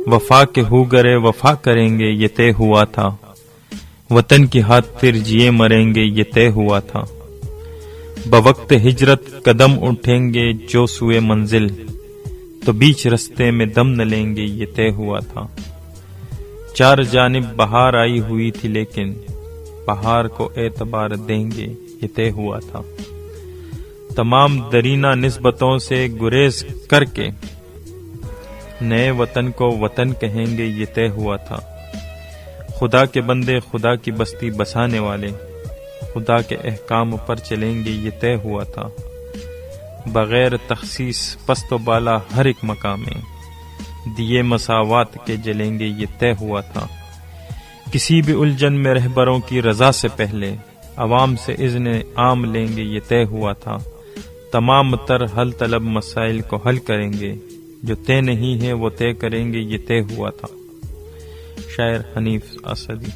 وفا کے ہوگرے وفا کریں گے یہ طے ہوا تھا، وطن کی خاطر جیے مریں گے یہ طے ہوا تھا، بوقت ہجرت قدم اٹھیں گے جو سوئے منزل، تو بیچ رستے میں دم نہ لیں گے یہ طے ہوا تھا، چار جانب بہار آئی ہوئی تھی لیکن بہار کو اعتبار دیں گے یہ طے ہوا تھا، تمام درینہ نسبتوں سے گریز کر کے نئے وطن کو وطن کہیں گے یہ طے ہوا تھا، خدا کے بندے خدا کی بستی بسانے والے خدا کے احکام پر چلیں گے یہ طے ہوا تھا، بغیر تخصیص پست و بالا ہر ایک مقام میں دیے مساوات کے جلیں گے یہ طے ہوا تھا، کسی بھی الجھن میں رہبروں کی رضا سے پہلے عوام سے اذن عام لیں گے یہ طے ہوا تھا، تمام تر حل طلب مسائل کو حل کریں گے، جو طے نہیں ہے وہ طے کریں گے یہ طے ہوا تھا۔ شاعر حنیف اسدی۔